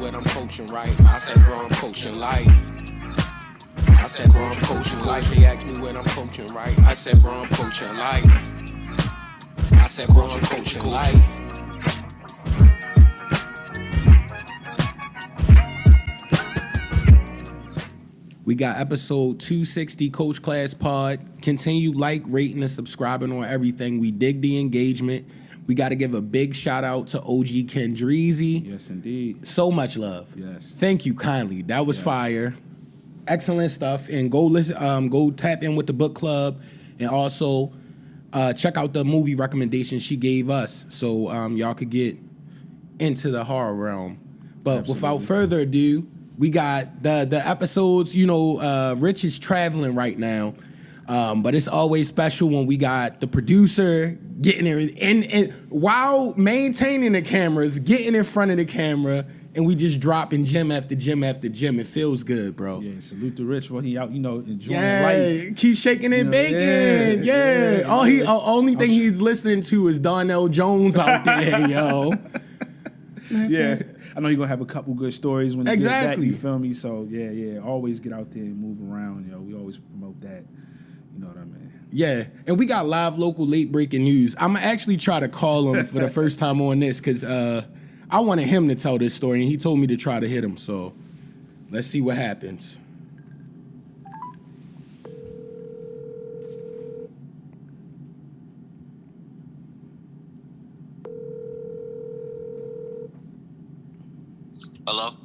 what I'm coaching, right? I said, bro, I'm coaching life. I said, bro, I'm coaching life. They asked me what I'm coaching, right? I said, bro, I'm coaching life. I said, bro, I'm coaching life. We got episode 260 Coach Class Pod. Continue rating, and subscribing on everything. We dig the engagement. We got to give a big shout out to OG Kendreezy. Yes, indeed. So much love. Yes. Thank you kindly. That was fire. Excellent stuff. And go listen. Go tap in with the book club, and also check out the movie recommendations she gave us, so y'all could get into the horror realm. But without further ado, we got the episodes. You know, Rich is traveling right now, but it's always special when we got the producer getting there and while maintaining the cameras, getting in front of the camera, and we just dropping gym after gym after gym. It feels good, bro. Yeah, salute to Rich when he out, enjoying life. Keep shaking and baking. Yeah. Only thing he's listening to is Darnell Jones out there, yo. Yeah. I know you're going to have a couple good stories when you get back, you feel me? So, yeah. Always get out there and move around, yo. We always promote that. You know what I mean? Yeah. And we got live, local, late-breaking news. I'm going to actually try to call him for the first time on this because I wanted him to tell this story, and he told me to try to hit him. So, let's see what happens. Hello?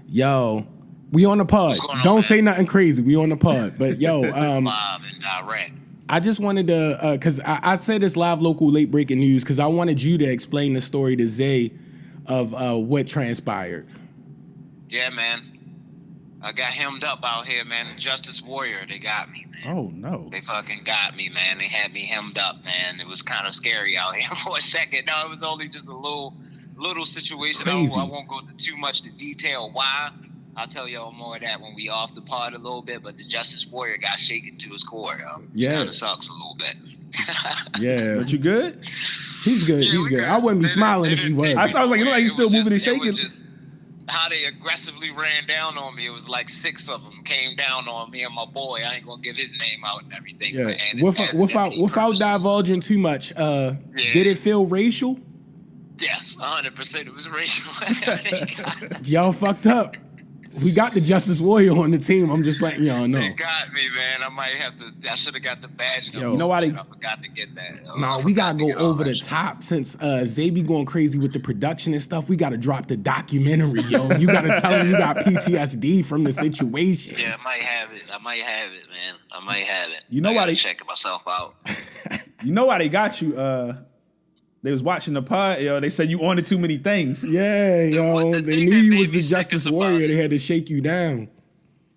Yo, we on the pod. Don't say nothing crazy. We on the pod. But yo, live and direct. I just wanted to, because I said this live, local, late breaking news because I wanted you to explain the story to Zay of what transpired. Yeah, man. I got hemmed up out here, man. Justice Warrior, they got me, man. Oh, no. They fucking got me, man. They had me hemmed up, man. It was kind of scary out here for a second. No, it was only just a little situation. I won't go into too much to detail why. I'll tell y'all more of that when we off the pod a little bit, but the Justice Warrior got shaken to his core, yo. It kind of sucks a little bit. Yeah. But you good? He's good. Yeah, He's good. I wouldn't be smiling if he wasn't. I was like, you look like he's still moving and shaking. It was just how they aggressively ran down on me. It was like 6 of them came down on me and my boy. I ain't gonna give his name out and everything. Yeah. Without divulging too much, did it feel racial? Yes, 100%. It was racial. Y'all fucked up. We got the Justice Warrior on the team. I'm just letting y'all know. They got me, man. I should have got the badge. Yo, you know why I forgot to get that. No, we gotta go over the top since Zay be going crazy with the production and stuff. We gotta drop the documentary, yo. You gotta tell him you got PTSD from the situation. Yeah, I might have it, man. I might have it. You know why they checking myself out? You know why they got you? They was watching the pod, yo. They said you ordered too many things. Yeah, yo. They knew you was the Justice Warrior. They had to shake you down.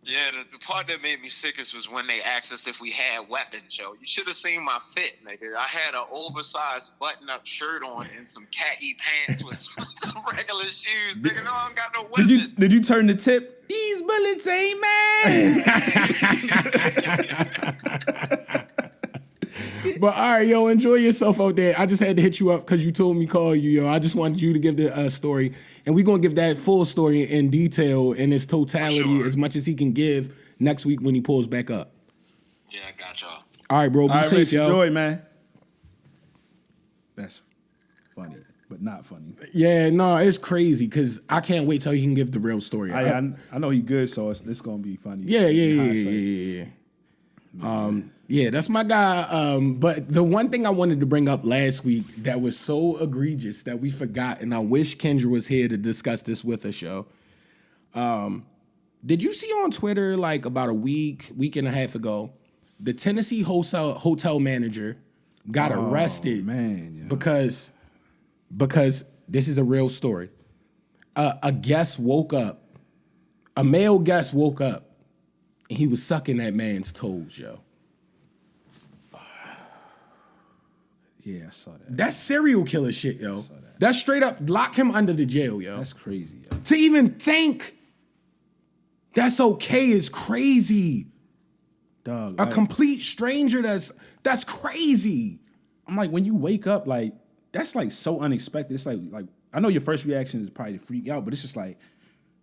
Yeah, the part that made me sickest was when they asked us if we had weapons, yo. You should have seen my fit, nigga. I had an oversized button-up shirt on and some khaki pants with some regular shoes. Nigga, no, I don't got no weapons. Did you turn the tip? These bullets ain't mine. But all right, yo, enjoy yourself out there. I just had to hit you up because you told me call you, yo. I just wanted you to give the story, and we're gonna give that full story in detail in its totality, as much as he can give next week when he pulls back up. Yeah, I got y'all. All right, bro. Be safe, Rich, yo. enjoy, man. That's funny, but not funny. Yeah, no, it's crazy because I can't wait till he can give the real story. I know he good, so it's gonna be funny. Yeah. Yeah, that's my guy. But the one thing I wanted to bring up last week that was so egregious that we forgot, and I wish Kendra was here to discuss this with us, yo. Did you see on Twitter, like about a week and a half ago, the Tennessee hotel manager got arrested because this is a real story. A male guest woke up, and he was sucking that man's toes, yo. Yeah, I saw that. That's serial killer shit, yo. That's straight up lock him under the jail, yo. That's crazy, yo. To even think that's okay is crazy. Dog, a complete stranger, that's crazy. I'm like, when you wake up, like, that's like so unexpected. It's like I know your first reaction is probably to freak out, but it's just like,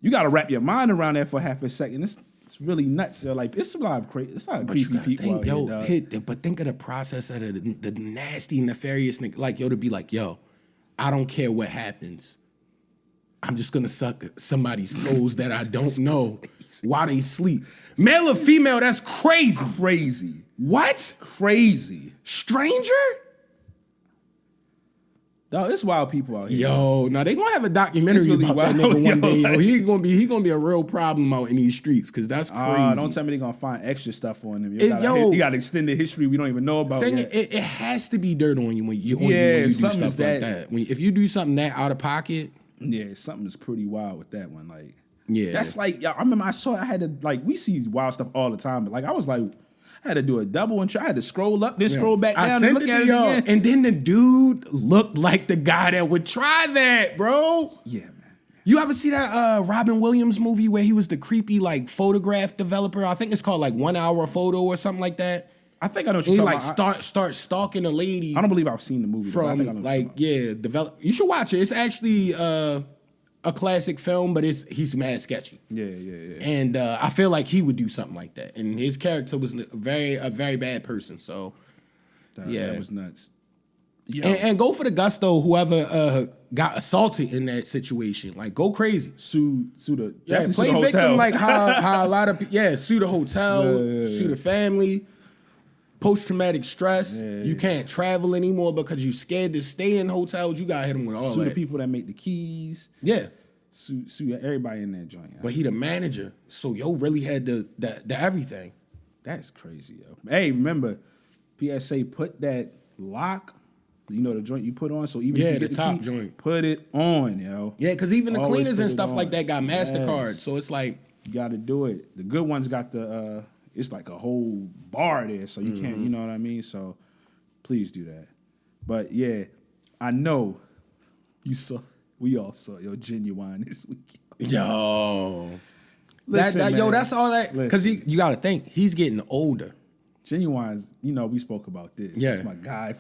You got to wrap your mind around that for half a second. It's really nuts. Yo. Like it's a lot of crazy. It's a lot of creepy people out here, dog. But think of the process of the nasty, nefarious nigga. Like, yo, to be like, yo, I don't care what happens. I'm just gonna suck somebody's souls that I don't know while they sleep. Male or female, that's crazy. Crazy. What? Crazy. Stranger? Dog, it's wild people out here. Yo, now they gonna have a documentary really about wild, that nigga one day. like, Yo, he gonna be a real problem out in these streets because that's crazy. Don't tell me they gonna find extra stuff on him. He got extended history we don't even know about yet. It has to be dirt on you when you do stuff like that. If you do something that out of pocket, yeah, something is pretty wild with that one. Like, yeah, that's like I remember I had to like we see wild stuff all the time, but like I was like. I had to do a double and try. I had to scroll up, then scroll back down and look at it again. And then the dude looked like the guy that would try that, bro. Yeah, man. You ever see that Robin Williams movie where he was the creepy like photograph developer? I think it's called like 1 Hour Photo or something like that. I think I know what you're talking about. Start stalking a lady. I don't believe I've seen the movie. From I think I know develop. You should watch it. It's actually a classic film, but he's mad sketchy. Yeah. And I feel like he would do something like that. And his character was a very bad person. So, that was nuts. And go for the gusto. Whoever got assaulted in that situation, like go crazy. Sue the play the victim hotel. like how a lot of sue the hotel, sue the family. Post-traumatic stress. You can't travel anymore because you scared to stay in hotels. You gotta hit them with all that. Sue the people that make the keys. Yeah. Sue everybody in that joint. But he the manager, so yo really had the everything. That's crazy, yo. Hey, remember, PressZay put that lock, the joint you put on, so even if you get the top key, joint, put it on, yo. Yeah, because even the cleaners and stuff like that got MasterCard, so it's like you got to do it. The good ones got the. It's like a whole bar there, so you can't, you know what I mean? So please do that. But yeah, I know we all saw your Genuine this weekend. Yo. Listen, that's all that, because you got to think, he's getting older. Genuine's, we spoke about this. Yeah. That's my guy.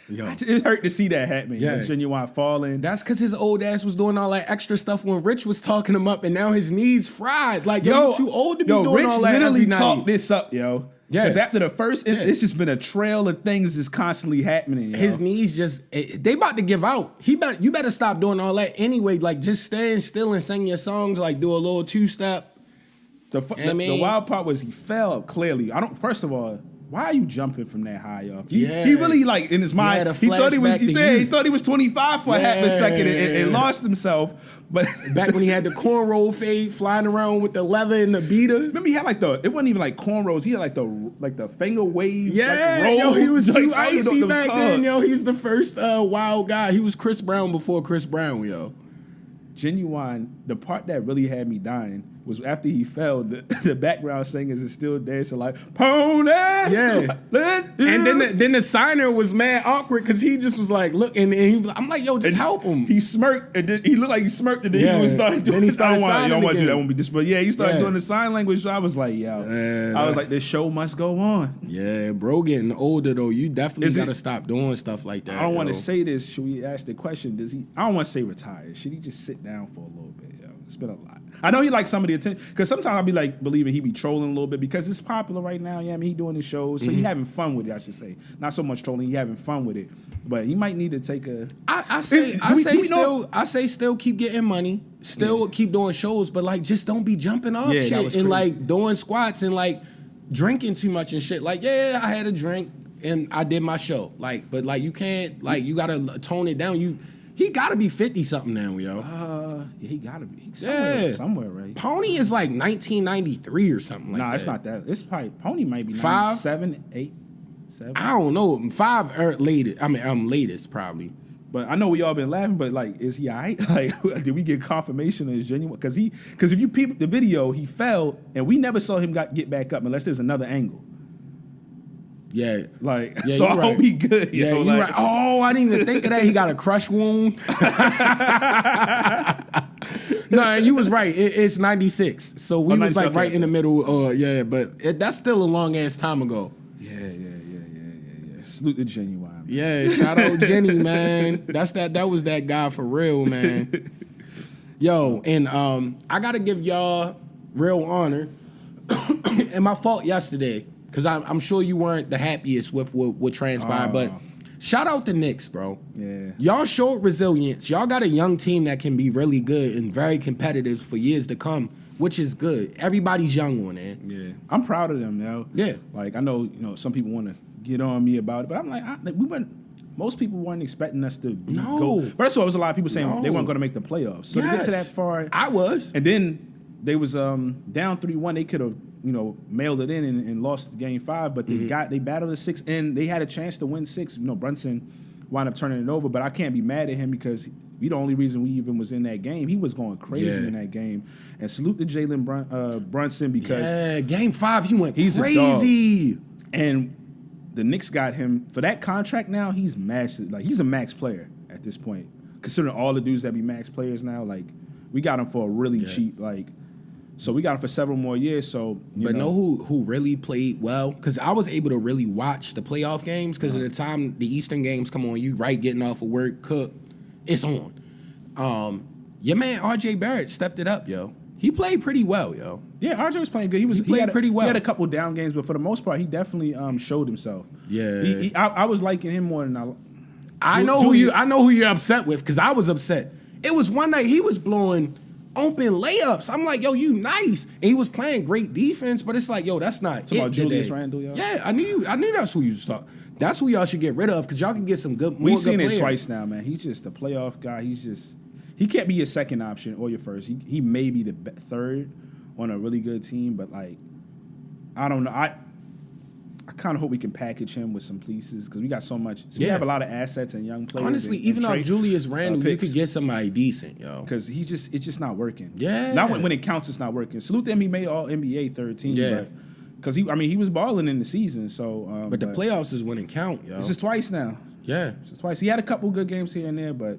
Yo. It hurt to see that happen. Yeah. Genuine falling. That's because his old ass was doing all that extra stuff when Rich was talking him up, and now his knees fried. Like, you're too old to be doing Rich all that literally every night. talked this up, yo. Yeah. Because after the first, it's just been a trail of things that's constantly happening, yo. His knees they about to give out. You better stop doing all that anyway. Like, just stand still and sing your songs, like do a little two-step. The wild part was he fell clearly. First of all, why are you jumping from that high up? He really, like, in his mind, he thought he was 25 for a half a second and lost himself. But back when he had the cornrow fade, flying around with the leather and the beater. Remember, he had it wasn't even like cornrows. He had like the finger wave. Yeah, like, yo, he was too icy back then. Yo, he's the first wild guy. He was Chris Brown before Chris Brown, yo. Genuine, the part that really had me dying was after he fell, the background singers is still dancing like, Pony! Yeah. And then the signer was mad awkward because he just was like, look, and I'm like, yo, just help him. He smirked, and then he looked like he smirked, and then he started doing it. I don't want to do that one, but yeah, he started doing the sign language, so I was like, yo. I was like, this show must go on. Yeah, bro, getting older, though, you definitely got to stop doing stuff like that. I don't want to say this. Should we ask the question? I don't want to say retire. Should he just sit down for a little bit, yo? It's been a lot. I know he likes some of the attention, because sometimes I'll be like believing he be trolling a little bit because it's popular right now. Yeah, I mean, he doing his shows, so he having fun with it, I should say. Not so much trolling, he having fun with it. But he might need to take a. I say still keep getting money, still keep doing shows, but like just don't be jumping off shit and like doing squats and like drinking too much and shit. Like, yeah, I had a drink and I did my show. Like, but like you can't, like, you gotta tone it down. He gotta be 50-something now, yo. Yeah, he gotta be. Somewhere, right? Pony is like 1993 or something like that. Nah, it's not that. It's probably, Pony might be 97, 8, 7. I don't know. 5 or latest. I mean, latest probably. But I know we all been laughing, but like, is he all right? Like, did we get confirmation of his Genuine? Because if you peep the video, he fell, and we never saw him get back up unless there's another angle. Yeah. Like, so I hope he good. Yeah, you right. Oh, I didn't even think of that. He got a crush wound. No, you was right. It's 96. So we was like right in the middle. Yeah, but that's still a long ass time ago. Yeah. Salute to Genuine. Yeah, shout out Jenny, man. That was that guy for real, man. Yo, and I gotta give y'all real honor. And my fault yesterday, because I'm sure you weren't the happiest with what transpired, but shout out the Knicks, bro. Yeah. Y'all showed resilience. Y'all got a young team that can be really good and very competitive for years to come, which is good. Everybody's young on it. Yeah. I'm proud of them, yo. Yeah. Like, I know, some people want to get on me about it, but I'm like, most people weren't expecting us to go. First of all, there was a lot of people saying they weren't going to make the playoffs. So to get to that far. I was. And then they was down 3-1. They could have, mailed it in and lost game 5, but they battled the 6, and they had a chance to win 6. Brunson wound up turning it over, but I can't be mad at him because the only reason we even was in that game. He was going crazy in that game. And salute to Jalen Brunson because game 5 he went crazy. And the Knicks got him for that contract. Now he's massive. Like, he's a max player at this point, considering all the dudes that be max players now. Like, we got him for a really cheap, so we got him for several more years. So, know who really played well? Because I was able to really watch the playoff games. Because at the time the Eastern games come on, you getting off of work, cook, it's on. Your man RJ Barrett stepped it up, yo. He played pretty well, yo. Yeah, RJ was playing good. He played pretty well. He had a couple down games, but for the most part, he definitely showed himself. Yeah, I was liking him more than I know who you're upset with, because I was upset. It was one night he was blowing open layups. I'm like, yo, you nice, and he was playing great defense, but it's like, yo, that's not it about Julius Randle, yo. Yeah, I knew that's who you thought. That's who y'all should get rid of, because y'all can get some good. We've seen it twice now, man. He's just a playoff guy. He can't be your second option or your first. He may be the third on a really good team, but I don't know. I kind of hope we can package him with some pieces because we got so much. So we have a lot of assets and young players. Honestly, even off Julius Randle, you could get somebody decent, yo. Because it's just not working. Yeah. Not when it counts, it's not working. Salute to him, he made All NBA third team. Yeah. Because he was balling in the season. So, but the playoffs is when it count, yo. It's just twice now. Yeah. It's just twice. He had a couple good games here and there, but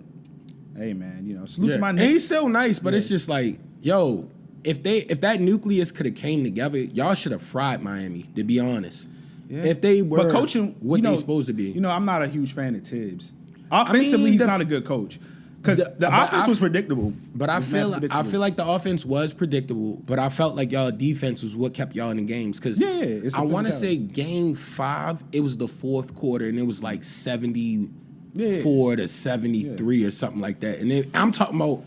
hey, man, salute to my Knicks. And he's still nice, but it's just like, yo, if that nucleus could have came together, y'all should have fried Miami, to be honest. Yeah. If they were but coaching, what they supposed to be. I'm not a huge fan of Tibbs. Offensively, he's not a good coach. Because the offense was predictable. But I feel like the offense was predictable, but I felt like y'all defense was what kept y'all in the games. Because I want to say game 5, it was the fourth quarter, and it was like 74 to 73 or something like that. And I'm talking about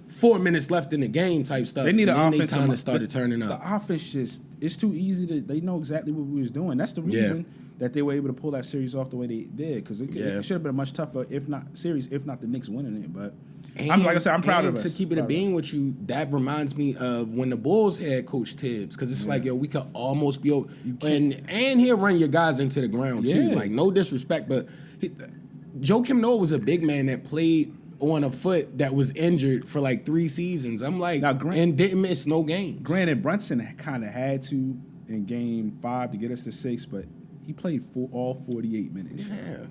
4 minutes left in the game type stuff. They need an offense. They kind of started turning up. The offense it's too easy they know exactly what we was doing. That's the reason that they were able to pull that series off the way they did. Because it should have been a much tougher, if not the Knicks winning it. But like I said, I'm proud of us. To keep it a bean with you, that reminds me of when the Bulls had Coach Tibbs. Because it's like, yo, we could almost be over. And he'll run your guys into the ground too. Like, no disrespect, but Joakim Noah was a big man that played on a foot that was injured for like 3 seasons. I'm like, and didn't miss no games. Granted, Brunson kind of had to in game 5 to get us to 6, but he played all 48 minutes. Yeah.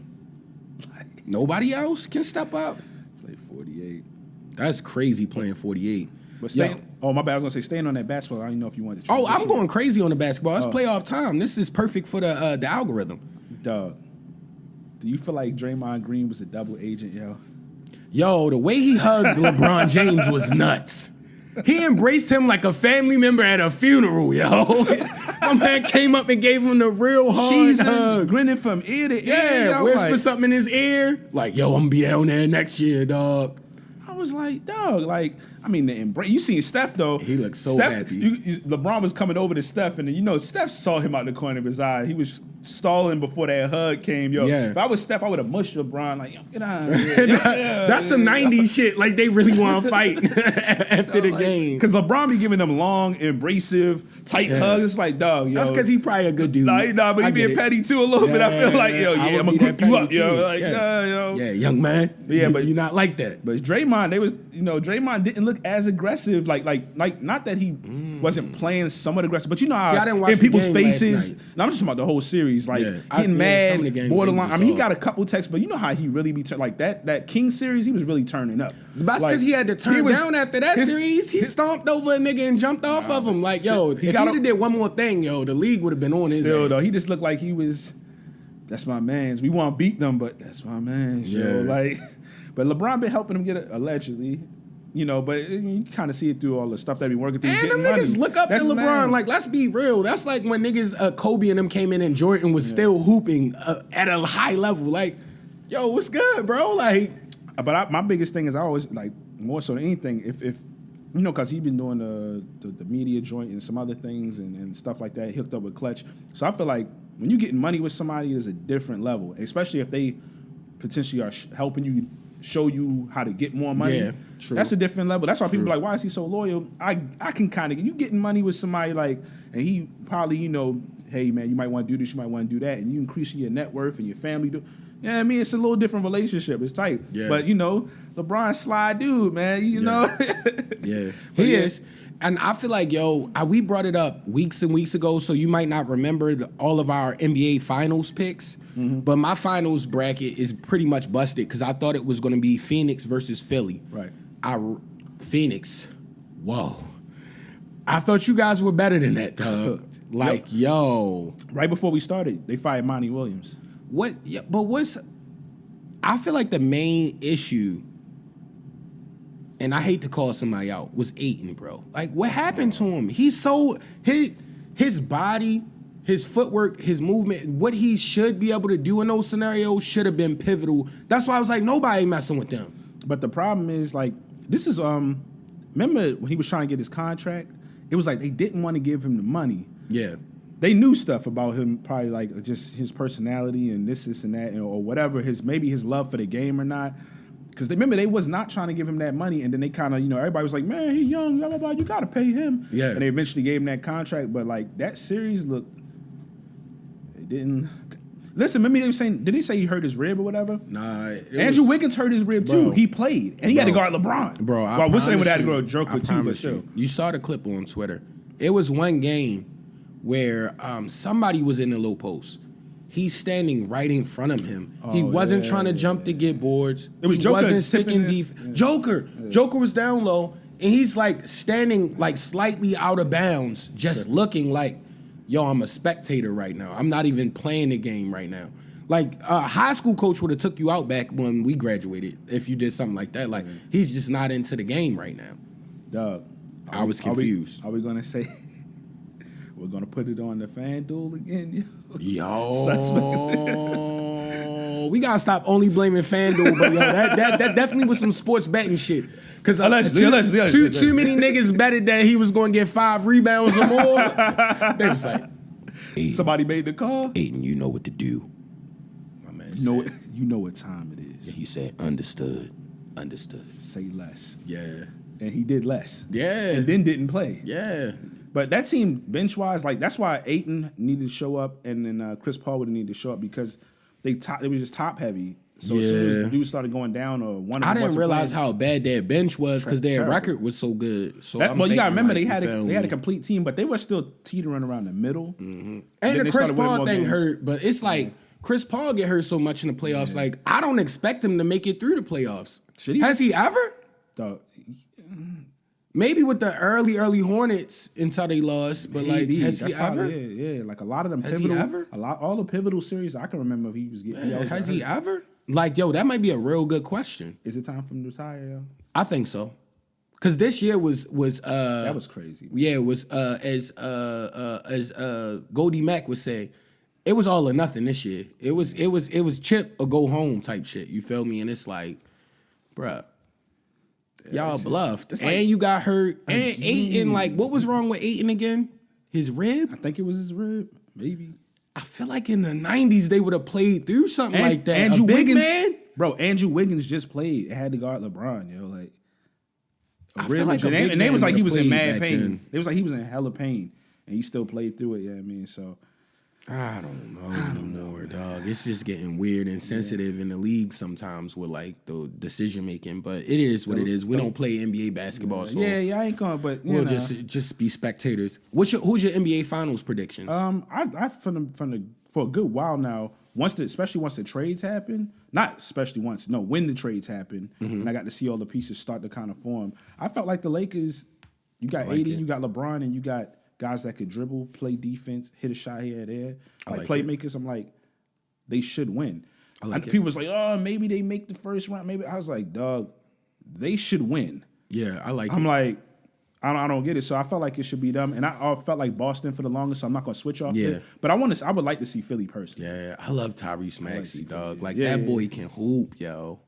Nobody else can step up. Played 48. That's crazy playing 48. But my bad. I was gonna say staying on that basketball. I didn't know if you wanted to. I'm going crazy on the basketball. It's playoff time. This is perfect for the algorithm. Doug, do you feel like Draymond Green was a double agent, yo? Yo, the way he hugged LeBron James was nuts. He embraced him like a family member at a funeral, yo. My man came up and gave him the real hard hug. Grinning from ear to ear. Yeah, whisper something in his ear. Like, yo, I'm going to be down there next year, dog. I was like, dog, the embrace. You seen Steph, though. He looked so happy. LeBron was coming over to Steph, and Steph saw him out the corner of his eye. He was stalling before that hug came, yo. Yeah. If I was Steph, I would have mushed LeBron, like, yo, get on. That's some 90s shit. Like, they really want to fight after the game. Because LeBron be giving them long, embracive, tight hugs. It's like, dog, yo. That's because he probably a good dude. But he being petty, too, a little bit. I feel like, yo, I'm going to grip you up, yo. Like, yo. Yeah, young man. Yeah, but you're not like that. But Draymond, Draymond didn't look as aggressive. Like not that he wasn't playing somewhat aggressive, but how in people's faces. No, I'm just talking about the whole series. Getting mad, borderline. I mean, he got a couple texts, but you know how he really be that King series. He was really turning up. That's because he had to turn down after that series. He stomped over a nigga and jumped off of him. Like, yo, if he'd have did one more thing, yo, the league would have been on his ass. Though, he just looked like he was. That's my man's. We want to beat them, but that's my man's. Yo, but LeBron been helping him get allegedly. You know, but you kind of see it through all the stuff that we working through. And them niggas look up to LeBron. Mad. Like, let's be real. That's like when niggas, Kobe and them came in and Jordan was still hooping at a high level. Like, yo, what's good, bro? Like, but my biggest thing is I always like more so than anything if you know, because he's been doing the media joint and some other things and stuff like that, hooked up with Clutch. So I feel like when you getting money with somebody, there's a different level, especially if they potentially are helping you, show you how to get more money. Yeah, true. That's a different level. That's why people are like, why is he so loyal? I can kind of, you getting money with somebody like, and he probably, you know, hey man, you might want to do this, you might want to do that, and you increasing your net worth and your family do. Yeah, I mean, it's a little different relationship. It's tight. Yeah. But, you know, LeBron sly dude, man, you know. Yeah, he is. And I feel like, yo, we brought it up weeks and weeks ago, so you might not remember all of our NBA Finals picks. Mm-hmm. But my Finals bracket is pretty much busted because I thought it was going to be Phoenix versus Philly. Right. Phoenix. Whoa. I thought you guys were better than that, dog. Like, yo. Right before we started, they fired Monty Williams. What? Yeah, but I feel like the main issue, and I hate to call somebody out, was Ayton, bro. Like, what happened to him? He's so his body, his footwork, his movement, what he should be able to do in those scenarios should have been pivotal. That's why I was like, nobody messing with them. But the problem is, like, this is remember when he was trying to get his contract? It was like they didn't want to give him the money. Yeah. They knew stuff about him, probably like just his personality and this and that, or whatever, maybe his love for the game or not. Because remember, they was not trying to give him that money, and then they kind of, you know, everybody was like, man, he's young, blah, blah, blah, you got to pay him. Yeah. And they eventually gave him that contract, but like that series looked, it didn't. Listen, remember they were saying, did he say he hurt his rib or whatever? Nah. Andrew Wiggins hurt his rib too. He played, and he had to guard LeBron. Bro, I wish they would have had to go to Joker too, but still. You saw the clip on Twitter. It was one game where somebody was in the low post. He's standing right in front of him. He wasn't trying to jump to get boards. It was he Joker wasn't sticking deep. Yeah. Joker was down low, and he's like standing like slightly out of bounds, just looking like, yo, I'm a spectator right now. I'm not even playing the game right now. Like a high school coach would have took you out back when we graduated if you did something like that. Like he's just not into the game right now. Dog, I was confused. Are we gonna say? We're going to put it on the FanDuel again, yo. We got to stop only blaming FanDuel, but yo, that definitely was some sports betting shit. Because too many niggas betted that he was going to get 5 rebounds or more. They was like, somebody made the call? Ayton, you know what to do. My man said, you know what time it is. Yeah, he said, understood. Say less. Yeah. And he did less. Yeah. And then didn't play. Yeah. But that team, bench-wise, like that's why Ayton needed to show up, and then Chris Paul would have needed to show up because it was just top-heavy. So as soon as the dudes started going down, or one of them I didn't realize how bad their bench was because their record was so good. So you gotta remember they had a complete team, but they were still teetering around the middle. Mm-hmm. And the Chris Paul thing hurt, but it's like Chris Paul get hurt so much in the playoffs. Like I don't expect him to make it through the playoffs. Has he ever? Maybe with the early Hornets until they lost, but like has he ever? Yeah, like a lot of them. Has he ever? All the pivotal series I can remember he was getting. Has he ever? Like yo, that might be a real good question. Is it time for him to retire? Yo? I think so. Cause this year was that was crazy. Man. Yeah, it was as Goldie Mack would say, it was all or nothing this year. It was chip or go home type shit. You feel me? And it's like, bruh. Y'all bluffed. And like, you got hurt. And Ayton, like, what was wrong with Ayton again? His rib? I think it was his rib. Maybe. I feel like in the 90s they would have played through something like that. Andrew Wiggins, man? Bro, Andrew Wiggins just played. It had to guard LeBron, yo. Like, I feel like and they was like he was in mad pain. Then. They was like he was in hella pain. And he still played through it, I mean, so. I don't know anymore, dog. It's just getting weird and sensitive in the league sometimes with like the decision making. But it is what it is. We don't play NBA basketball, so I ain't going. But we'll just be spectators. Who's your NBA Finals predictions? I for a good while now. Especially once the trades happen, when the trades happen, and I got to see all the pieces start to kind of form. I felt like the Lakers. You got AD, you got LeBron, and you got guys that could dribble, play defense, hit a shot here or there. Like playmakers, I'm like, they should win. People was like, oh, maybe they make the first round. Maybe I was like, dog, they should win. Yeah, I like I'm it. like, I don't get it. So I felt like it should be them, and I felt like Boston for the longest. So I'm not gonna switch off. Yeah. It. But I would like to see Philly personally. Yeah, I love Tyrese Maxey, dog. Like Yeah, that yeah, boy yeah. can hoop, yo.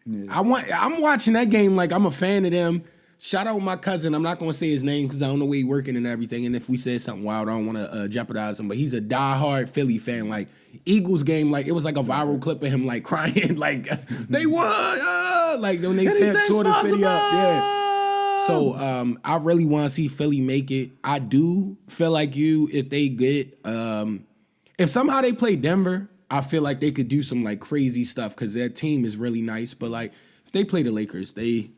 Yeah. I'm watching that game like I'm a fan of them. Shout out my cousin. I'm not gonna say his name because I don't know where he working and everything. And if we say something wild, I don't want to jeopardize him. But he's a diehard Philly fan. Like Eagles game, like it was like a viral clip of him like crying, like they won, like when they tore the city up. Yeah. So I really want to see Philly make it. I do feel like if they get if somehow they play Denver, I feel like they could do some like crazy stuff because their team is really nice. But like if they play the Lakers, they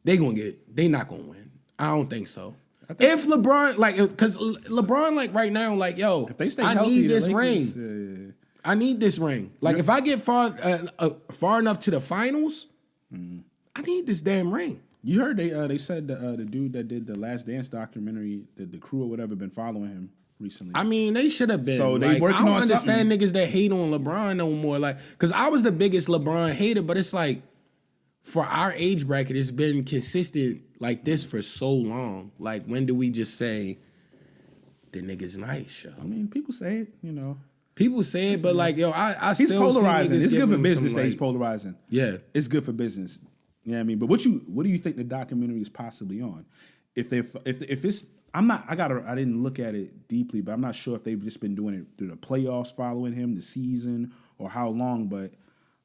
not gonna win. I don't think so. If LeBron because LeBron like right now like yo, If they stay I healthy, need the this Lakers, ring. yeah. I need this ring. Like if I get far enough to the finals, I need this damn ring. You heard they said the dude that did the Last Dance documentary, the crew or whatever, been following him recently. I mean, they should have been. So they like, working I don't on understand something. niggas that hate on LeBron no more. Like, cause I was the biggest LeBron hater, but it's like for our age bracket, it's been consistent like this for so long. Like, when do we just say the nigga's nice, yo? I mean, people say it, People say it, but like, yo, I He's still polarizing. see niggas It's good giving for him business some, that he's like- polarizing. Yeah. It's good for business. You know what I mean? But what do you think the documentary is possibly on? If it's I didn't look at it deeply, but I'm not sure if they've just been doing it through the playoffs following him, the season, or how long, but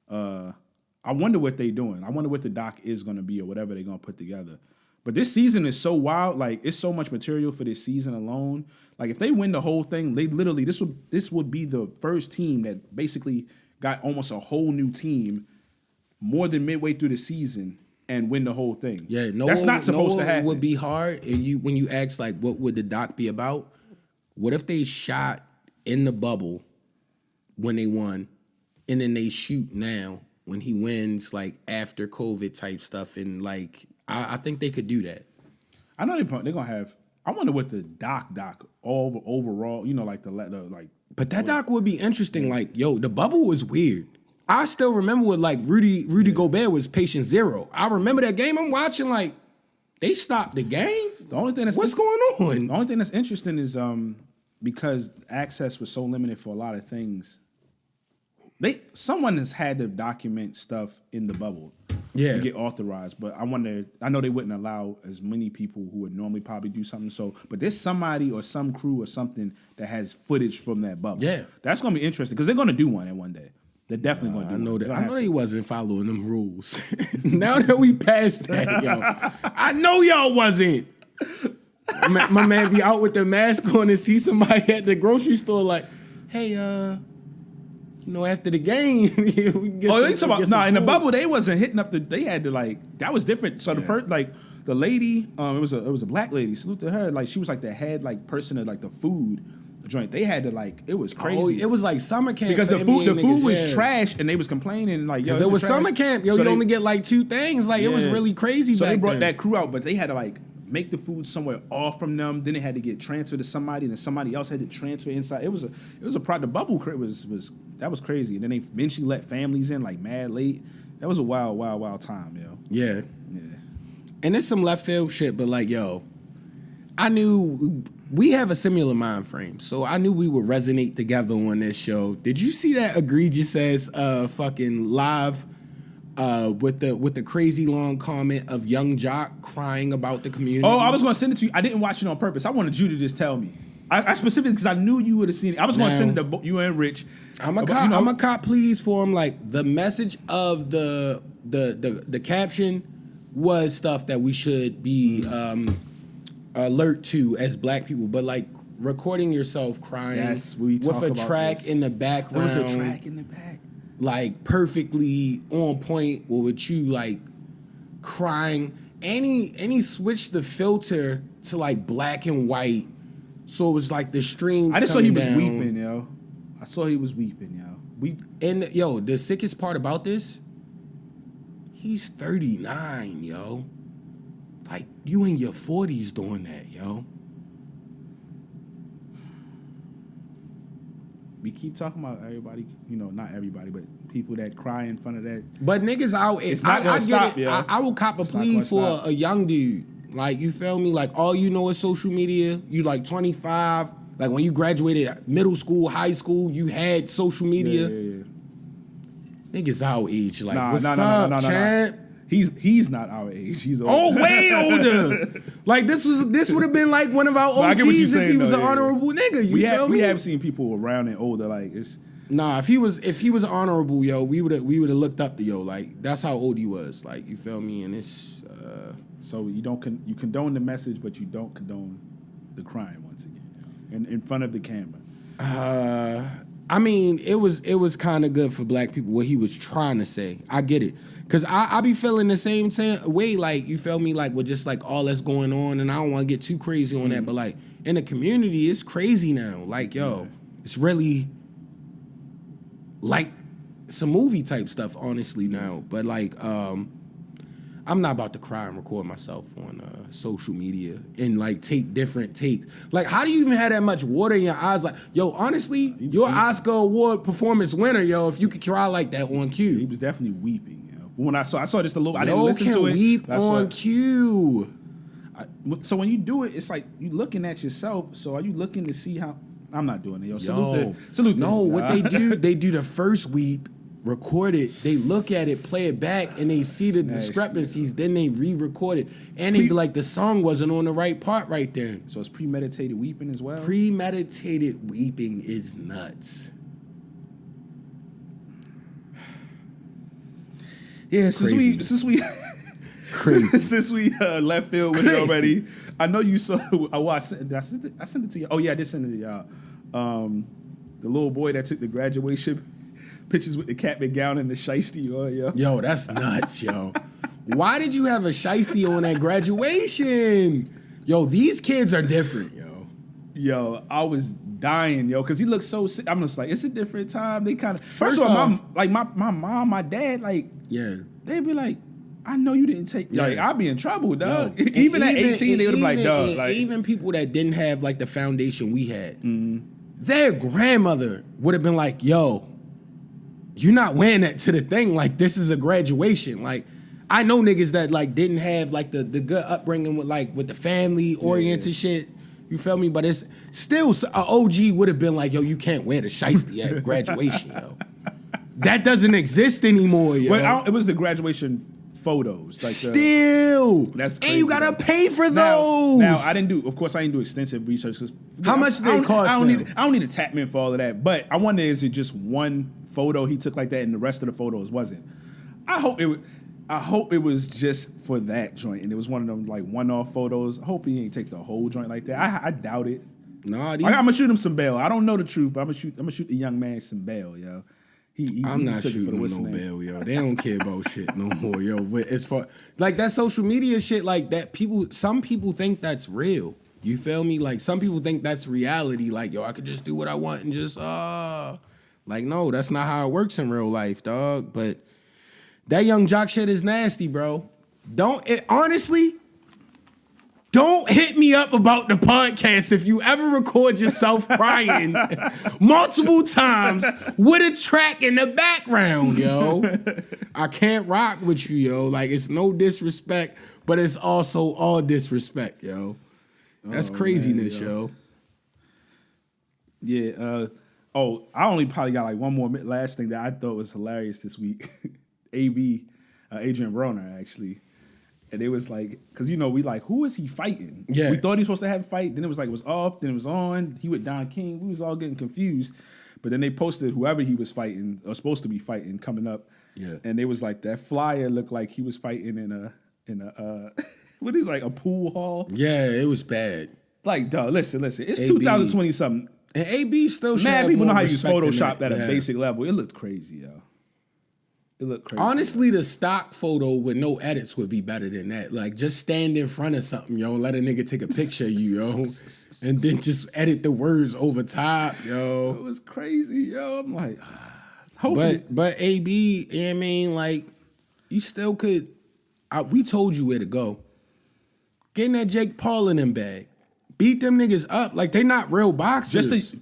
I wonder what they're doing. I wonder what the doc is gonna be or whatever they're gonna put together. But this season is so wild, like it's so much material for this season alone. Like if they win the whole thing, they literally this would be the first team that basically got almost a whole new team more than midway through the season and win the whole thing. Yeah, that's not supposed to happen. It would be hard. And when you ask like, what would the doc be about? What if they shot in the bubble when they won, and then they shoot now when he wins, like after COVID type stuff, and like I think they could do that. I know they're gonna have. I wonder what the doc overall, like the like. But that doc would be interesting. Like, yo, the bubble was weird. I still remember what like Rudy Gobert was patient zero. I remember that game I'm watching. Like, they stopped the game. The only thing that's what's going on? The only thing that's interesting is because access was so limited for a lot of things. Someone has had to document stuff in the bubble. Yeah. To get authorized, but I know they wouldn't allow as many people who would normally probably do something. So, but there's somebody or some crew or something that has footage from that bubble. Yeah. That's gonna be interesting because they're gonna do one day. They're definitely gonna do I know one. that. I know he wasn't following them rules. Now that we passed that, yo, I know y'all wasn't. My man be out with the mask on and see somebody at the grocery store like, hey, after the game, we can get they talking about in the bubble they wasn't hitting up they had to like that was different. So the lady, it was a black lady. Salute to her. Like she was like the head like person of like the food joint. They had to like it was crazy. Oh, it was like summer camp because for the NBA food niggas, was trash and they was complaining like yo it was trash. summer camp. Yo, So you they only get like 2 things. Like it was really crazy. So back they brought then. that crew out, but they had to like make the food somewhere off from them. Then it had to get transferred to somebody, and then somebody else had to transfer inside. It was the bubble that was crazy. And then they eventually let families in like mad late. That was a wild time, yo. Yeah. And it's some left field shit, but like, yo, I knew we have a similar mind frame, so I knew we would resonate together on this show. Did you see that egregious ass fucking live with the crazy long comment of Young Jock crying about the community? Oh, I was gonna send it to you. I didn't watch it on purpose. I wanted you to just tell me. I specifically because I knew you would have seen it. I was gonna send it to you and Rich. I'm a cop please for him. Like the message of the caption was stuff that we should be alert to as black people, but like recording yourself crying with a track in the background. There was a track in the back. Like perfectly on point with you like crying. And he switched the filter to like black and white. So it was like the stream. I just saw he was down. weeping, yo. I saw he was weeping, yo. And yo, the sickest part about this, he's 39, yo. Like you in your 40s doing that, yo. we keep talking about everybody, not everybody, but people that cry in front of that. But niggas out, It's not gonna stop, yo. I will cop a plea for a young dude. Like, you feel me? Like, all you know is social media. You like 25. Like, when you graduated middle school, high school, you had social media. Yeah. Niggas our age. Like, what's no, up, champ? He's not our age. He's older. Oh, way older. Like, this would have been like one of our OGs if he was an honorable nigga. You feel me? We have seen people around and older. Like, it's. Nah, if he was honorable, yo, we would have looked up to yo. Like, that's how old he was. Like, you feel me? And it's so you you condone the message, but you don't condone the crime once again, in front of the camera. I mean, it was kind of good for black people what he was trying to say. I get it, cause I be feeling the same way. Like, you feel me? Like, with just like all that's going on, and I don't want to get too crazy on that, but like in the community, it's crazy now. Like, yo, it's really like some movie type stuff, honestly, now. But like, I'm not about to cry and record myself on social media and like take different takes. Like, how do you even have that much water in your eyes? Like, yo, honestly, you're an Oscar Award performance winner, yo. If you could cry like that on cue, he was definitely weeping. Yo. When I saw just a little. I didn't listen to it. Weep on cue. So when you do it, it's like you looking at yourself. So are you looking to see how? I'm not doing it, yo. Salute. No, what they do the first weep. Record it, they look at it, play it back, and they see the discrepancies, then they re-record it. And they be like, the song wasn't on the right part right there. So it's premeditated weeping as well? Premeditated weeping is nuts. Yeah, since we Crazy. since we left field with it already, I know you saw. I sent it to you. Oh yeah, I did send it to y'all. The little boy that took the graduation pictures with the cap and gown and the shiesty on, yo. Yo, that's nuts, yo. Why did you have a shiesty on at graduation? Yo, these kids are different, yo. Yo, I was dying, yo, because he looked so sick. I'm just like, it's a different time. They kind of First of all, my mom, my dad, like, yeah, they'd be like, I know you didn't take. Like, I'd be in trouble, dog. Yo, even at 18, they would be like, dog. Like, even people that didn't have like the foundation we had, their grandmother would have been like, yo, you're not wearing that to the thing. Like, this is a graduation. Like, I know niggas that like didn't have like the good upbringing with the family oriented shit. You feel me? But it's still an OG would have been like, yo, you can't wear the shiesty at graduation, yo. That doesn't exist anymore, yo. Well, it was the graduation photos. Like that's crazy. And you gotta pay for those. Now I didn't do extensive research. How much do they cost? I don't need to tap me in for all of that. But I wonder, is it just one photo he took like that and the rest of the photos wasn't? I hope it was just for that joint and it was one of them like one-off photos. I hope he ain't take the whole joint like that. I doubt it. Nah, I'm gonna shoot him some bail. I don't know the truth, but I'm gonna shoot the young man some bail, yo. I'm not shooting no bail, yo. They don't care about shit no more, yo. But as far like that social media shit, like that, some people think that's real. You feel me? Like, some people think that's reality. Like, yo, I could just do what I want and just like, no, that's not how it works in real life, dog. But that young jock shit is nasty, bro. Honestly, don't hit me up about the podcast if you ever record yourself crying multiple times with a track in the background, yo. I can't rock with you, yo. Like, it's no disrespect, but it's also all disrespect, yo. That's craziness, man, yo. Yeah. I only probably got like one more last thing that I thought was hilarious this week. AB, Adrian Broner, actually. And it was like, because, we like, who is he fighting? Yeah. We thought he was supposed to have a fight. Then it was like, it was off. Then it was on. He with Don King. We was all getting confused. But then they posted whoever he was fighting, or supposed to be fighting, coming up. Yeah. And they was like, that flyer looked like he was fighting in a what is like a pool hall? Yeah, it was bad. Like, dog, listen. It's AB. 2020 something. And AB still should mad people know how to use Photoshop at a basic level. It looked crazy, yo. It looked crazy. Honestly, the stock photo with no edits would be better than that. Like, just stand in front of something, yo. Let a nigga take a picture of you, yo. And then just edit the words over top, yo. It was crazy, yo. I'm like, but AB, you know what I mean? Like, you still could. We told you where to go. Get in that Jake Paul in them bag. Beat them niggas up. Like, they not real boxers.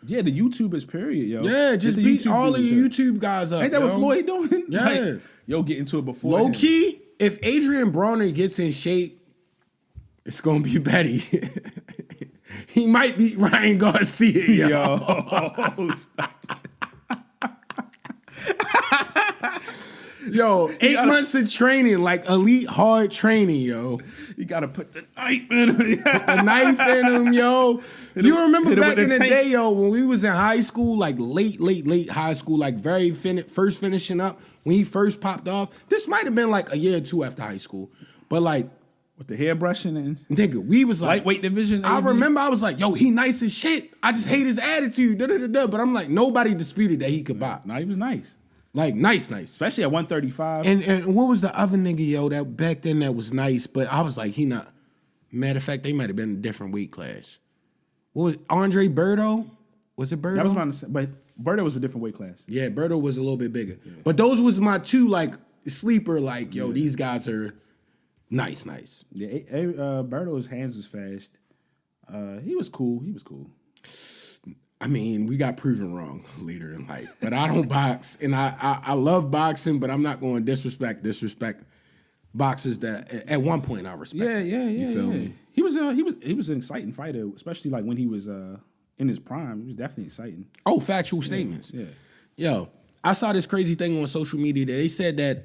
Yeah, the YouTubers, period, yo. Yeah, just beat all of your YouTube guys up. Ain't that what Floyd doing? Yeah. Like, yo, get into it before. Low key, if Adrian Broner gets in shape, it's gonna be Betty. He might beat Ryan Garcia, yo. Yo, 8 months of training, like elite hard training, yo. You gotta put the knife in him. Put the knife in him, yo. You remember back in the day, yo, when we was in high school, like late high school, like first finishing up, when he first popped off. This might have been like a year or two after high school. But like, with the hair brushing and nigga, we was like lightweight division. I remember I was like, yo, he nice as shit. I just hate his attitude. But I'm like, nobody disputed that he could box. Nah, he was nice. Like nice. Especially at 135. And what was the other nigga, yo, that back then that was nice, but I was like, he not. Matter of fact, they might have been a different weight class. What was Andre Berto? Was it Berto? That was around the same, but Berto was a different weight class. Yeah, Berto was a little bit bigger. Yeah. But those was my two like sleeper, like, yo, these guys are nice. Yeah, Berto's hands was fast. He was cool. I mean, we got proven wrong later in life. But I don't box, and I love boxing, but I'm not going to disrespect boxers that at one point I respect. Yeah. You feel me? He was an exciting fighter, especially like when he was in his prime. He was definitely exciting. Oh, factual statements. Yeah. Yo, I saw this crazy thing on social media that they said that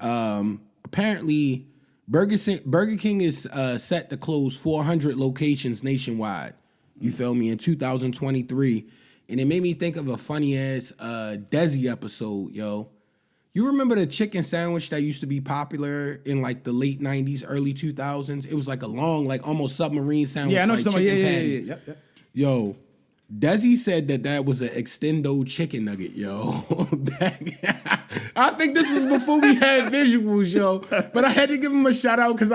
apparently Burger King is set to close 400 locations nationwide. You feel me? In 2023. And it made me think of a funny ass Desi episode, yo. You remember the chicken sandwich that used to be popular in like the late 90s, early 2000s? It was like a long, like almost submarine sandwich. Yeah, I know like something. chicken Yeah. patty. Yep. Yo, Desi said that was an extendo chicken nugget, yo. I think this was before we had visuals, yo. But I had to give him a shout out because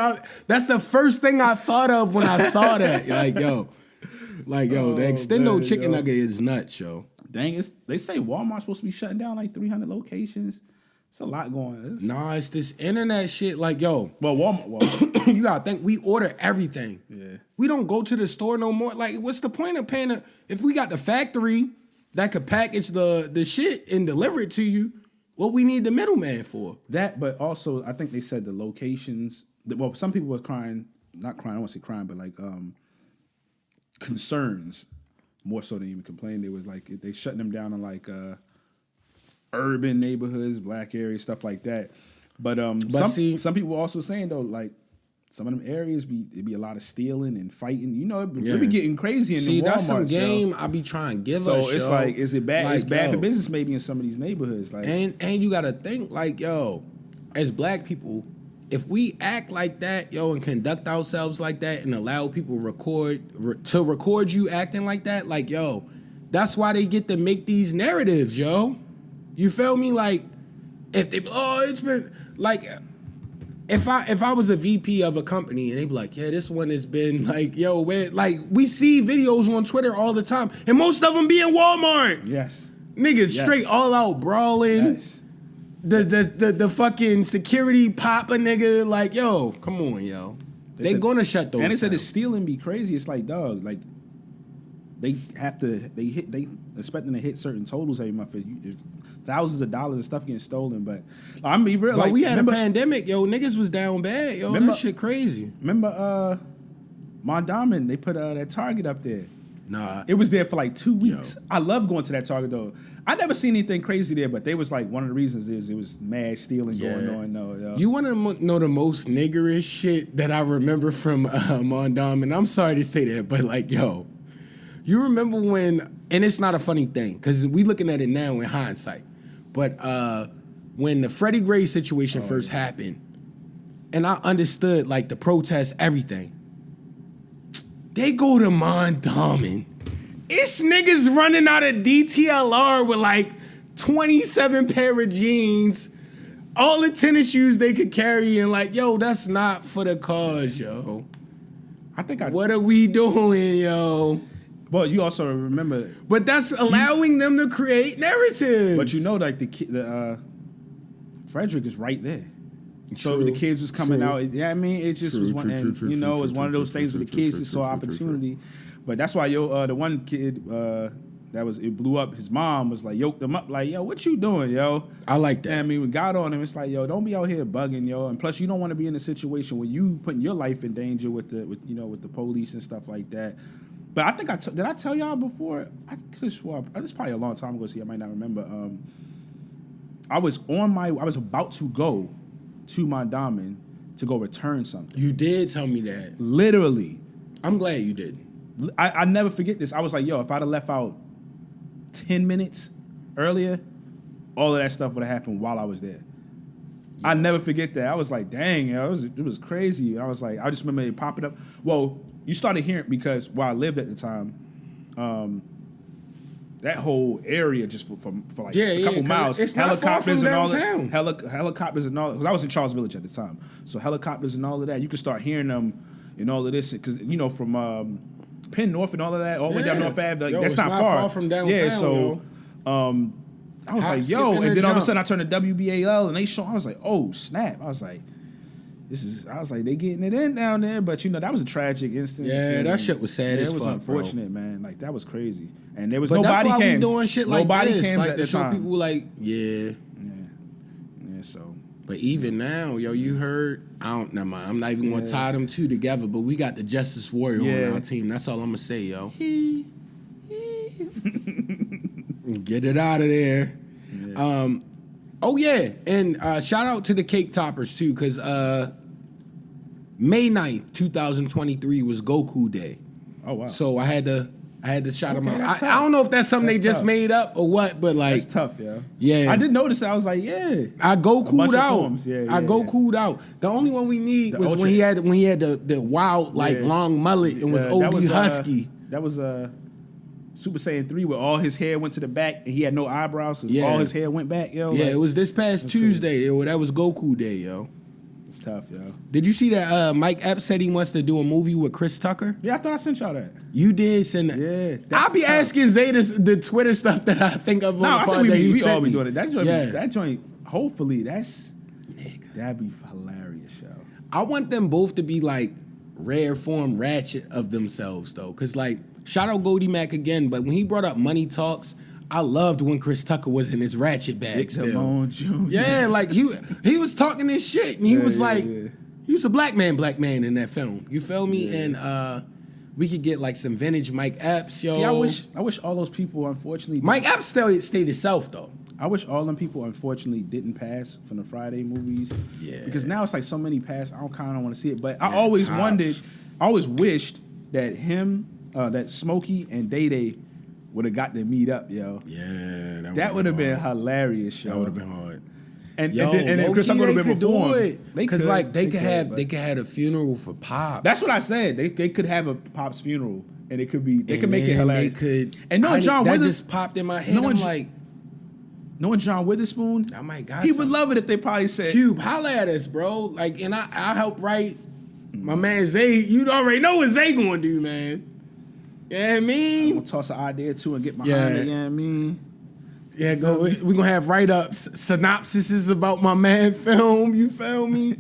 that's the first thing I thought of when I saw that. Like, yo, the extendo chicken nugget is nuts, yo. Dang, they say Walmart's supposed to be shutting down like 300 locations. It's a lot going on. Nah, it's this internet shit. Like, yo. Well, Walmart. You gotta think, we order everything. Yeah. We don't go to the store no more. Like, what's the point of paying if we got the factory that could package the shit and deliver it to you, what we need the middleman for? That, but also, I think they said the locations, well, some people were crying, not crying, I don't want to say crying, but like concerns more so than even complaining. They was like, they shutting them down in like urban neighborhoods, black areas, stuff like that. But some people were also saying though, like some of them areas be a lot of stealing and fighting. You know, it be getting crazy in the Walmart. That's some game I be trying to give us. So it's like, is it bad? Like, it's bad for business maybe in some of these neighborhoods. Like, and you gotta think like, yo, as black people, if we act like that, yo, and conduct ourselves like that and allow people to record you acting like that, like, yo, that's why they get to make these narratives, yo. You feel me? Like, it's been like, if I was a VP of a company and they be like, yeah, this one has been like, yo, we see videos on Twitter all the time, and most of them be in Walmart. Yes. Niggas straight all out brawling. Yes. The fucking security pop a nigga, like, yo, come on, yo. They gonna shut those. And they said the down. stealing be crazy. It's like, dog, like they expecting to hit certain totals every month. If thousands of dollars and stuff getting stolen, but I'm be real. But like, we had a pandemic, yo. Niggas was down bad, yo. That shit crazy. Remember, Mondawmin, they put that Target up there. Nah, it was there for like 2 weeks. Yo. I love going to that Target though. I never seen anything crazy there, but they was like, one of the reasons is it was mad stealing going on. No, yo. You want to know the most niggerish shit that I remember from Mondawmin? I'm sorry to say that, but like, yo, you remember when? And it's not a funny thing because we looking at it now in hindsight, but when the Freddie Gray situation first happened, and I understood like the protests, everything. They go to Mondawmin. It's niggas running out of DTLR with like 27 pair of jeans, all the tennis shoes they could carry, and like, yo, that's not for the cause, yo. What are we doing, yo? Well, you also remember, but that's allowing them to create narratives. But you know, like the Frederick is right there. So the kids was coming out. Yeah, I mean, it just was one, and you know, it was one of those things where the kids just saw opportunity. But that's why the one kid, it blew up. His mom was like, yoked him up, like, yo, what you doing, yo? I like that. And I mean, we got on him. It's like, yo, don't be out here bugging, yo. And plus, you don't want to be in a situation where you putting your life in danger with the police and stuff like that. But I think did I tell y'all before? I could have swore. This is probably a long time ago, so I might not remember. I was about to go to my diamond to go return something. You did tell me that. Literally. I'm glad you did. I never forget this. I was like, yo, if I'd have left out 10 minutes earlier, all of that stuff would have happened while I was there. Yeah. I never forget that. I was like, dang, yo, it was crazy. And I was like, I just remember it popping up. Well, you started hearing, because where I lived at the time, that whole area just for like a couple miles, it's helicopters and all that. Helicopters and all that. Because I was in Charles Village at the time, so helicopters and all of that. You could start hearing them and all of this, because from Penn North and all of that, all the way down North Ave. Like, that's not far from downtown. Yeah, so I was like, yo, and then all of a sudden I turned to WBAL and they show. I was like, oh snap! I was like, they getting it in down there, but that was a tragic instance. Yeah, that shit was sad as fuck. It was unfortunate, man. Like, that was crazy, and there was but nobody that's why came. We doing shit like nobody this, came like at to the show time. people like, yeah. So. But even now, yo, you heard, never mind. I'm not even gonna tie them two together, but we got the Justice Warrior on our team. That's all I'm gonna say, yo. Get it out of there. Yeah. Oh yeah, and shout out to the Cake Toppers too, because May 9th, 2023 was Goku Day. Oh wow. So I had to shout them out. I don't know if that's something they just made up or what, but like, that's tough, yo. Yeah, I did notice that. I was like, yeah. I Goku'd out. I Goku'd out. The only one we need was when he had the wild long mullet and was OD husky. That was Super Saiyan 3 where all his hair went to the back and he had no eyebrows because all his hair went back, yo. Yeah, it was this past Tuesday. That was Goku Day, yo. It's tough, yo. Did you see that Mike Epps said he wants to do a movie with Chris Tucker? Yeah, I thought I sent y'all that. You did send that. Yeah. I'll be asking Zay the Twitter stuff that I think of. No, I think we all be doing it. That joint, hopefully, that'd be hilarious, yo. I want them both to be like rare form ratchet of themselves, though. Because, like, shout out Goldie Mac again, but when he brought up Money Talks, I loved when Chris Tucker was in his ratchet bag still. Yeah, like he was talking this shit, and he was like, he was a black man in that film. You feel me? Yeah. And we could get like some vintage Mike Epps, yo. See, I wish all those people, unfortunately, Mike Epps stayed himself though. I wish all them people, unfortunately, didn't pass from the Friday movies. Yeah. Because now it's like so many pass, I kind of want to see it. But I always wished that him, that Smokey and Day Day would have got to meet up, yo. Yeah, that would have been hilarious, yo. That would have been hard. And Chris Tucker would have been before him. Because like they could have a funeral for Pops. That's what I said. They could have a Pops funeral, and it could be make it hilarious. They could. And knowing John Witherspoon, that just popped in my head. Knowing John Witherspoon, I might got he would love it if they probably said, "Cube, holla at us, bro." Like, and I'll help write. My man Zay, you already know what Zay gonna do, man. You know what I mean? I'm gonna toss an idea too and get behind it, you know what I mean? Yeah, we're gonna have write-ups, synopsises about my man film, you feel me?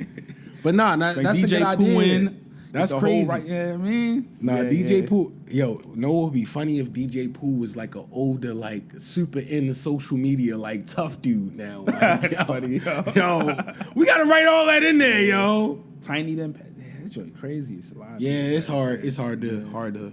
But nah, that's DJ a good idea. That's crazy. You know what I mean? Nah, DJ Pooh, yo, know what would be funny if DJ Pooh was like an older, like super into social media, like tough dude now. Like, that's funny, yo. We gotta write all that in there, yo. Tiny them, that's really crazy. It's a lot. Yeah, it's hard. It's hard to.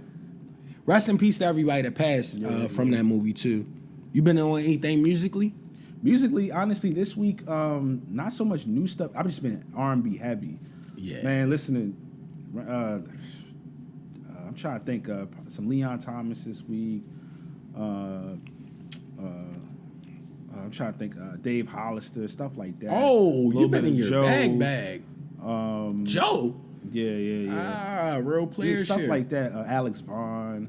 Rest in peace to everybody that passed from that movie too. You been on anything musically? Musically, honestly, this week, not so much new stuff. I've just been R&B heavy. Yeah, man, listening. I'm trying to think of some Leon Thomas this week. I'm trying to think Dave Hollister, stuff like that. Oh, you been in your Joe. Bag. Joe. Yeah. Real player stuff shit. like that. Alex Vaughn.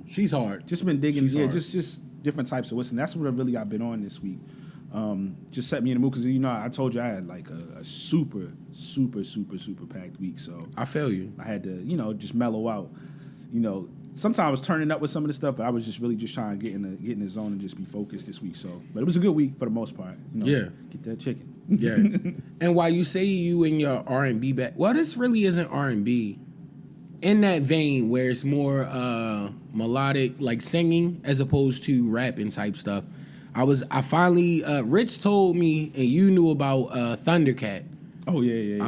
She's hard. Just been digging. She's hard. just different types of listening. That's what I've been on this week. Just set me in the mood because I told you I had like a super packed week. So I feel you. I had to just mellow out. Sometimes I was turning up with some of the stuff, but I was just really just trying to get in the zone and just be focused this week. So, but it was a good week for the most part. Get that chicken. Yeah. And while you say you in your R&B back, well, this really isn't R&B. in that vein where it's more melodic, like singing, as opposed to rapping type stuff. I finally Rich told me, and you knew about Thundercat. Oh yeah.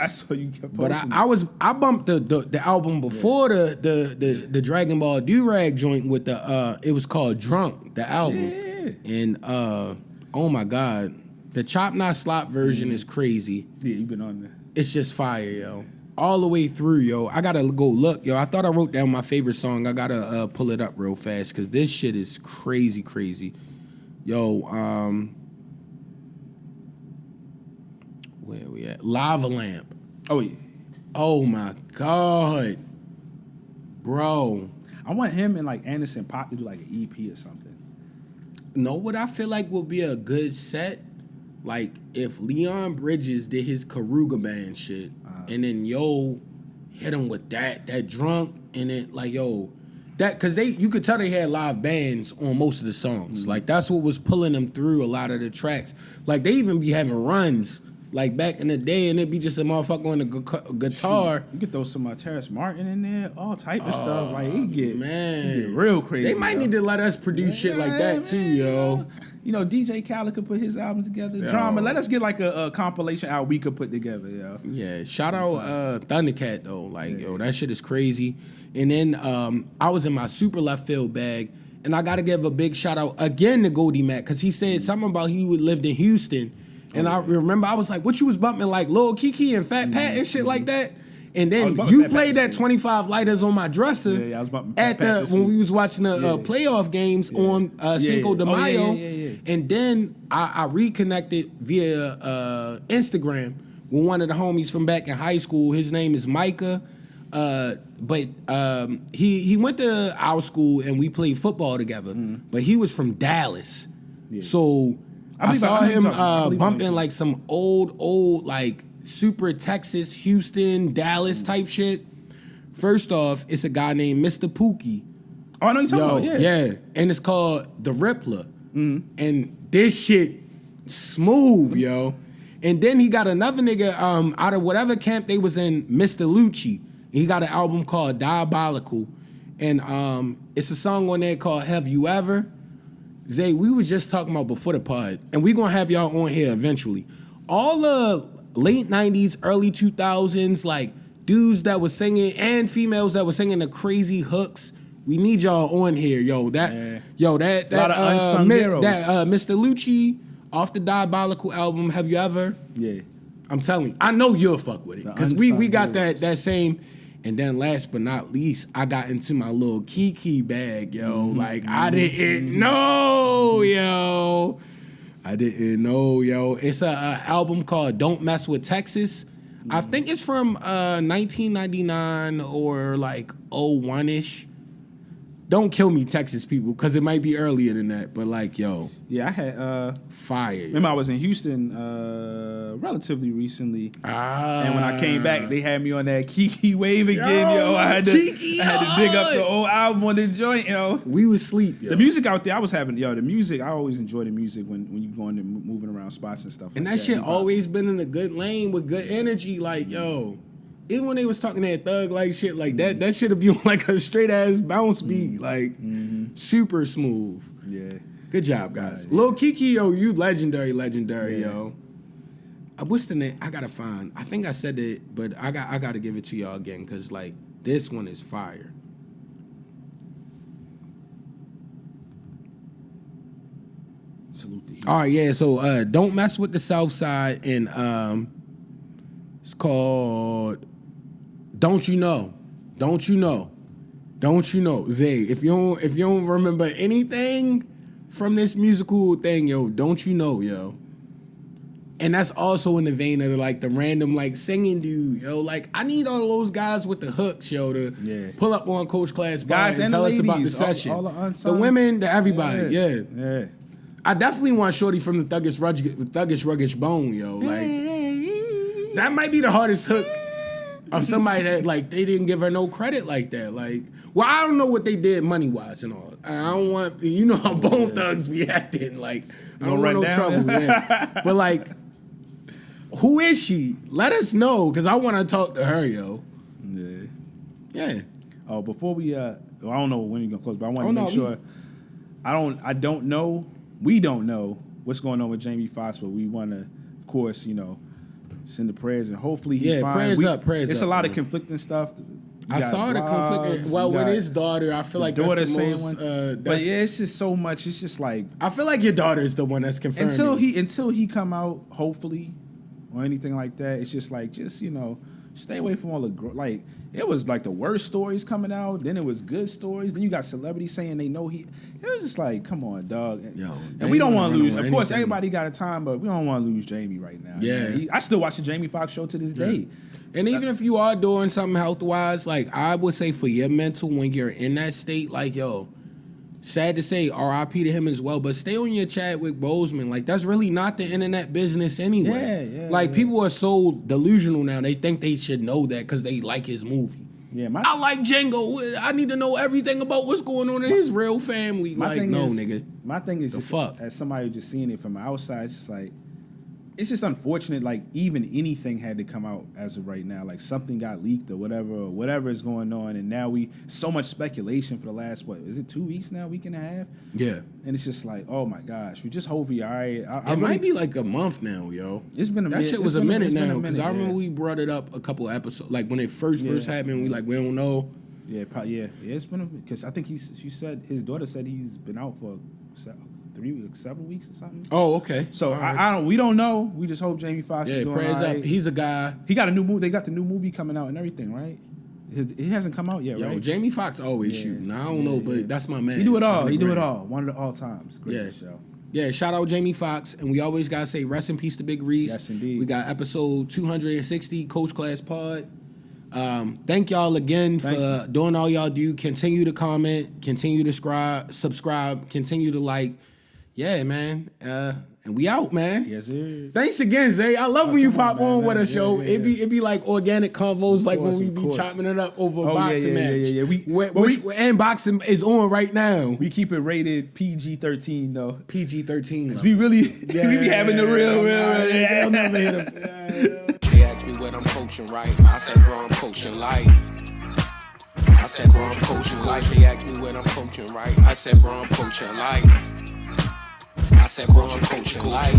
I saw you kept posting. But I bumped the album before the Dragon Ball Do-Rag joint with the it was called Drunk, the album. Yeah. And oh my God, the Chop Not Slop version is crazy. Yeah, you've been on there. It's just fire, yo. All the way through, yo. I gotta go look, yo. I thought I wrote down my favorite song. I gotta pull it up real fast because this shit is crazy. Yo, where we at? Lava Lamp. Oh yeah. Oh my God, bro. I want him and like Anderson .Paak to do like an EP or something. Know what I feel like will be a good set? Like if Leon Bridges did his Karuga Band shit, and then yo hit him with that drunk, and then like yo. That because you could tell they had live bands on most of the songs. Mm-hmm. Like that's what was pulling them through a lot of the tracks. Like they even be having runs like back in the day, and it'd be just a motherfucker on the guitar. Shoot. You could throw some Terrace Martin in there, all type of stuff. Like he get man, real crazy. They might need to let us produce shit like that too, yo. You know, DJ Khaled could put his album together. Yo. Drama. Let us get like a compilation album we could put together, yo. Yeah, shout out Thundercat though. Like yo, that shit is crazy. And then I was in my super left field bag, and I got to give a big shout out again to Goldie Mac because he said something about he lived in Houston, and I remember I was like, "What you was bumping like Lil Kiki and Fat Pat and shit like that?" And then you played that 25 lighters on my dresser. Yeah, I was bumping at the when we was watching the playoff games on Cinco de Mayo, and then I reconnected via Instagram with one of the homies from back in high school. His name is Micah. But he went to our school and we played football together. But he was from Dallas, so I saw him bumping like some old like super Texas, Houston, Dallas type shit. First off, it's a guy named Mr. Pookie. Oh, I know you're talking about. Yeah, and it's called The Rippler, and this shit smooth, yo. And then he got another nigga out of whatever camp they was in, Mr. Lucci. He got an album called Diabolical, and it's a song on there called Have You Ever? Zay, we was just talking about before the pod, and we gonna have y'all on here eventually. All the late 90s, early 2000s, like dudes that was singing and females that was singing the crazy hooks, we need y'all on here, yo. That a lot of unsung heroes. Mr. Lucci off the Diabolical album, Have You Ever? Yeah. I'm telling you, I know you'll fuck with it because we got that same. And then last but not least, I got into my little Kiki bag, yo. Like, I didn't know, yo. It's a album called Don't Mess With Texas. I think it's from 1999 or like 01-ish. Don't kill me, Texas people, because it might be earlier than that. But like, yo. Yeah, I had fire. Remember I was in Houston relatively recently. And when I came back, they had me on that Kiki wave again, yo. I had to dig up the old album on the joint, yo. We was sleep, yo. The music out there, I was having, the music, I always enjoy the music when you going and moving around spots and stuff like that. And that shit always been in a good lane with good energy, like, yo. Even when they was talking that thug like shit like that should have been like a straight ass bounce beat, like super smooth. Yeah. Good job, guys. Lil Kiki, yo, you legendary, yo. What's the name? I gotta find. I think I said it, but I gotta give it to y'all again because like this one is fire. Salute to you. All right, yeah. So Don't Mess With the South Side, and it's called Don't You Know. Zay, if you don't remember anything from this musical thing, yo, don't you know, yo. And that's also in the vein of like the random like singing dude, yo. Like I need all those guys with the hooks, yo, to pull up on Coach Class guys and tell us about the session. All the women, the everybody, yeah. I definitely want Shorty from the Thuggish Ruggish Bone, yo. Like that might be the hardest hook of somebody that like they didn't give her no credit like that. Like, well, I don't know what they did money wise and all. I don't want how Bone Thugs be acting. Like I don't want no trouble, man. But like, who is she? Let us know because I want to talk to her, yo. Yeah. Yeah. Oh, before we I don't know when you're gonna close, but I want to make sure. I don't know. We don't know what's going on with Jamie Foxx, but we want to, of course, send the prayers and hopefully he's fine. Prayers up. It's a lot of conflicting stuff. I saw the conflict. Well, with his daughter, I feel like that's the most. But yeah, it's just so much. It's just like I feel like your daughter is the one that's confirmed. Until he come out, hopefully, or anything like that. It's just like stay away from all the it was like the worst stories coming out. Then it was good stories. Then you got celebrities saying they know he. It was just like, come on, dog. And we don't want to lose. Of course, everybody got a time, but we don't want to lose Jamie right now. Yeah, I still watch the Jamie Foxx show to this day. And even if you are doing something health-wise, like I would say for your mental when you're in that state, like, sad to say, R.I.P. to him as well, but stay on your Chadwick Boseman. Like, that's really not the internet business anyway. People are so delusional now. They think they should know that because they like his movie. Yeah, I like Django. I need to know everything about what's going on in his real family. Nigga. My thing is the just, fuck? As somebody just seeing it from outside, it's just like, it's just unfortunate, like, even anything had to come out as of right now. Like, something got leaked or whatever is going on, and now so much speculation for the last, is it 2 weeks now, week and a half? Yeah. And it's just like, oh my gosh, we just hope he all right. It might be like a month now, yo. It's been a minute. That shit was a minute now, because I remember we brought it up a couple episodes, like when it first happened, we don't know. Yeah, it's been because I think his daughter said he's been out for 3 weeks, 7 weeks or something. Oh, okay. So we don't know. We just hope Jamie Foxx is doing prayers all right. up. He's a guy. He got a new movie. They got the new movie coming out and everything, right? It hasn't come out yet, right? Jamie Foxx always shooting. I don't know, but that's my man. He do it all. One of the all times. Great show. Yeah, shout out Jamie Foxx, and we always gotta say rest in peace to Big Reese. Yes, indeed. We got episode 260, Coach Class Pod. Thank y'all again for doing all y'all do. Continue to comment, continue to subscribe, continue to like. Yeah, man. And we out, man. Yes, sir. Thanks again, Zay. I love when you pop on with us, yo. It be like organic convos, like when we be chopping it up over a boxing match. Yeah. And boxing is on right now. We keep it rated PG-13 though. PG-13. We really we be having the real. They'll never hit him. They asked me what I'm coaching, right? I said, bro, I'm coaching life. I said, bro, I'm coaching life. They asked me what I'm coaching, right? I said, bro, I'm coaching life. I said, bro, I'm coaching life.